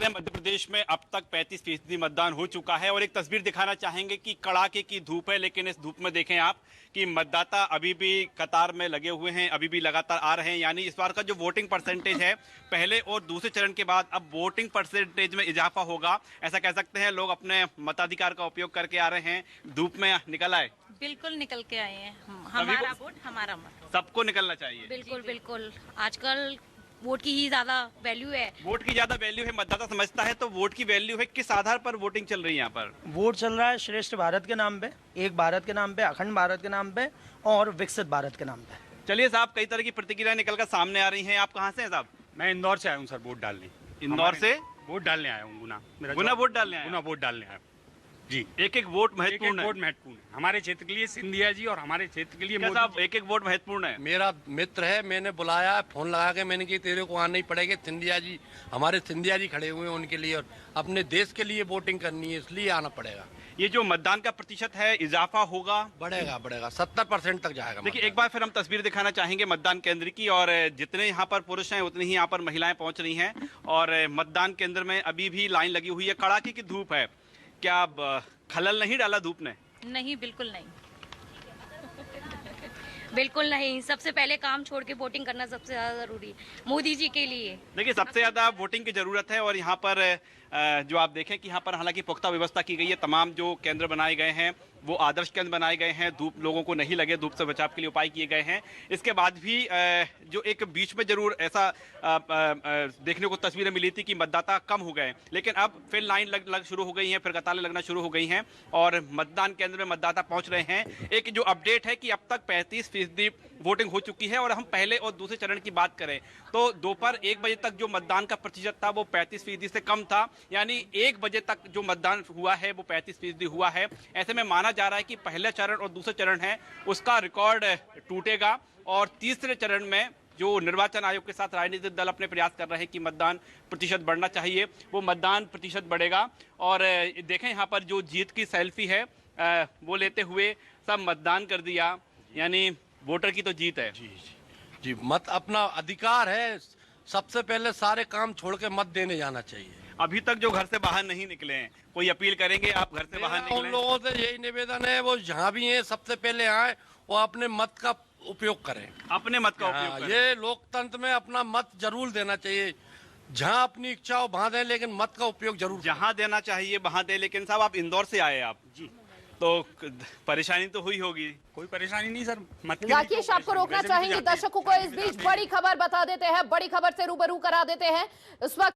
हैं मध्य प्रदेश में अब तक 35% मतदान हो चुका है और एक तस्वीर दिखाना चाहेंगे कि कड़ाके की धूप है, लेकिन इस धूप में देखें आप कि मतदाता अभी भी कतार में लगे हुए हैं, अभी भी लगातार आ रहे हैं। यानी इस बार का जो वोटिंग परसेंटेज है पहले और दूसरे चरण के बाद अब वोटिंग परसेंटेज में इजाफा होगा, ऐसा कह सकते हैं। लोग अपने मताधिकार का उपयोग करके आ रहे हैं, धूप में निकल आए। बिल्कुल निकल के आए हैं। हमारा वोट हमारा मत, सबको निकलना चाहिए। बिल्कुल बिल्कुल। आजकल वोट की ही ज्यादा वैल्यू है। वोट की ज्यादा वैल्यू है, मतदाता समझता है। तो वोट की वैल्यू है, किस आधार पर वोटिंग चल रही है यहाँ पर? वोट चल रहा है श्रेष्ठ भारत के नाम पे, एक भारत के नाम पे, अखंड भारत के नाम पे और विकसित भारत के नाम पे। चलिए साहब, कई तरह की प्रतिक्रिया निकलकर सामने आ रही हैं। आप कहाँ से हैं साहब? मैं इंदौर से आया हूँ सर, वोट डालने। इंदौर से वोट डालने आया हूँ। गुना वोट डालने आए? गुना वोट डालने आया हूँ जी। एक एक वोट महत्वपूर्ण है। वोट महत्वपूर्ण है हमारे क्षेत्र के लिए, सिंधिया जी और हमारे क्षेत्र के लिए। क्या साहब, एक एक वोट महत्वपूर्ण है? मेरा मित्र है, मैंने बुलाया, फोन लगा के मैंने कि तेरे को आना ही पड़ेगा। सिंधिया जी, हमारे सिंधिया जी खड़े हुए हैं उनके लिए, और अपने देश के लिए वोटिंग करनी है, इसलिए आना पड़ेगा। ये जो मतदान का प्रतिशत है इजाफा होगा? बढ़ेगा 70% तक जाएगा। देखिए, एक बार फिर हम तस्वीर दिखाना चाहेंगे मतदान केंद्र की, और जितने यहाँ पर पुरुष हैं उतनी ही यहाँ पर महिलाएं पहुंच रही हैं। और मतदान केंद्र में अभी भी लाइन लगी हुई है, कड़ाके की धूप है। क्या अब खलल नहीं डाला धूप ने? नहीं, बिल्कुल नहीं। बिल्कुल नहीं। सबसे पहले काम छोड़ के वोटिंग करना सबसे ज्यादा जरूरी है मोदी जी के लिए। देखिए, सबसे ज्यादा वोटिंग की जरूरत है। और यहाँ पर जो आप देखें कि यहाँ पर हालांकि पुख्ता व्यवस्था की गई है। तमाम जो केंद्र बनाए गए हैं वो आदर्श केंद्र बनाए गए हैं, धूप लोगों को नहीं लगे, धूप से बचाव के लिए उपाय किए गए हैं। इसके बाद भी जो एक बीच में जरूर ऐसा देखने को तस्वीरें मिली थी कि मतदाता कम हो गए, लेकिन अब फिर लाइन लग शुरू हो गई हैं, फिर कतारें लगना शुरू हो गई हैं और मतदान केंद्र में मतदाता पहुंच रहे हैं। एक जो अपडेट है कि अब तक 35% वोटिंग हो चुकी है। और हम पहले और दूसरे चरण की बात करें तो दोपहर 1 बजे तक जो मतदान का प्रतिशत था वो 35% से कम था। यानी 1 बजे तक जो मतदान हुआ है वो 35% हुआ है। ऐसे में माना जा रहा है कि पहले चरण और दूसरे चरण है उसका रिकॉर्ड टूटेगा, और तीसरे चरण में जो निर्वाचन आयोग के साथ राजनीतिक दल अपने प्रयास कर रहे हैं कि मतदान प्रतिशत बढ़ना चाहिए, वो मतदान प्रतिशत बढ़ेगा। और देखें यहाँ पर जो जीत की सेल्फी है वो लेते हुए सब मतदान कर दिया, यानी वोटर की तो जीत है। जी, मत अपना अधिकार है। सबसे पहले सारे काम छोड़ के मत देने जाना चाहिए। अभी तक जो घर से बाहर नहीं निकले हैं, कोई अपील करेंगे आप घर से बाहर निकलें? उन लोगों से यही निवेदन है, वो जहाँ भी हैं सबसे पहले आए, वो अपने मत का उपयोग करें। अपने मत का उपयोग करें। ये लोकतंत्र में अपना मत जरूर देना चाहिए। जहाँ अपनी इच्छा हो वहाँ दें, लेकिन मत का उपयोग जरूर जहाँ देना चाहिए वहाँ दे। लेकिन साहब, आप इंदौर से आए आप जी, तो परेशानी तो हुई होगी? कोई परेशानी नहीं सर, मत के राकेश, आपको रोकना चाहेंगे दर्शकों को इस बीच बड़ी खबर बता देते हैं, बड़ी खबर से रूबरू करा देते हैं। इस वक्त